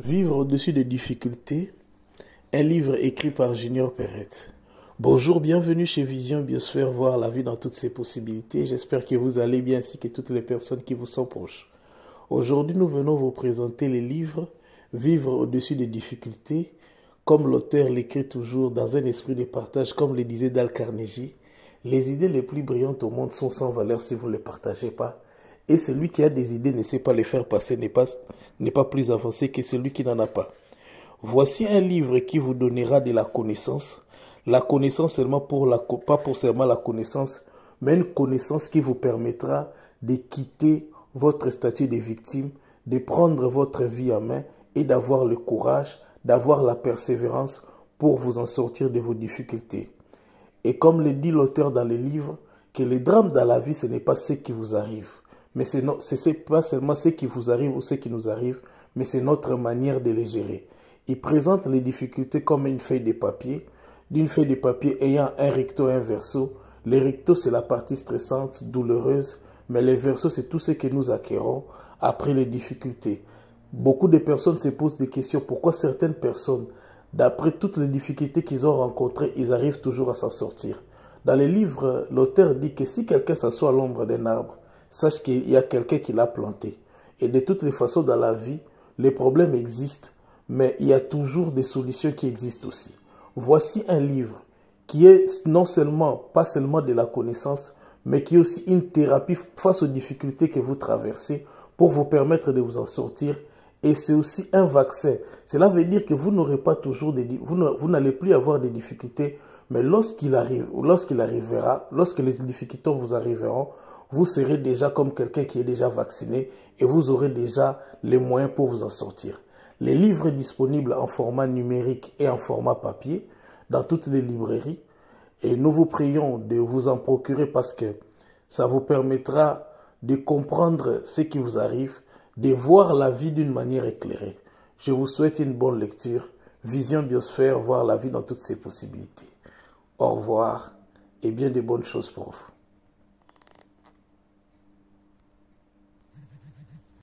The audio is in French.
Vivre au-dessus des difficultés, un livre écrit par Junior Perrette. Bonjour, bienvenue chez Vision Biosphère, voir la vie dans toutes ses possibilités. J'espère que vous allez bien ainsi que toutes les personnes qui vous sont proches. Aujourd'hui, nous venons vous présenter les livres Vivre au-dessus des difficultés, comme l'auteur l'écrit toujours dans un esprit de partage, comme le disait Dale Carnegie. Les idées les plus brillantes au monde sont sans valeur si vous ne les partagez pas. Et celui qui a des idées ne sait pas les faire passer, n'est pas plus avancé que celui qui n'en a pas. Voici un livre qui vous donnera de la connaissance seulement pas pour seulement la connaissance, mais une connaissance qui vous permettra de quitter votre statut de victime, de prendre votre vie en main et d'avoir le courage, d'avoir la persévérance pour vous en sortir de vos difficultés. Et comme le dit l'auteur dans le livre, que les drames dans la vie, ce n'est pas ce qui vous arrive. Mais ce n'est pas seulement ce qui vous arrive ou ce qui nous arrive, mais c'est notre manière de les gérer. Il présente les difficultés comme une feuille de papier, d'une feuille de papier ayant un recto et un verso. Le recto, c'est la partie stressante, douloureuse, mais le verso, c'est tout ce que nous acquérons après les difficultés. Beaucoup de personnes se posent des questions. Pourquoi certaines personnes, d'après toutes les difficultés qu'ils ont rencontrées, ils arrivent toujours à s'en sortir? Dans le livre, l'auteur dit que si quelqu'un s'assoit à l'ombre d'un arbre, sache qu'il y a quelqu'un qui l'a planté. Et de toutes les façons, dans la vie, les problèmes existent, mais il y a toujours des solutions qui existent aussi. Voici un livre qui est pas seulement de la connaissance, mais qui est aussi une thérapie face aux difficultés que vous traversez pour vous permettre de vous en sortir. Et c'est aussi un vaccin. Cela veut dire que vous n'aurez pas toujours vous n'allez plus avoir des difficultés, mais lorsque les difficultés vous arriveront, vous serez déjà comme quelqu'un qui est déjà vacciné et vous aurez déjà les moyens pour vous en sortir. Les livres sont disponibles en format numérique et en format papier dans toutes les librairies. Et nous vous prions de vous en procurer parce que ça vous permettra de comprendre ce qui vous arrive, de voir la vie d'une manière éclairée. Je vous souhaite une bonne lecture. Vision Biosphère, voir la vie dans toutes ses possibilités. Au revoir et bien de bonnes choses pour vous.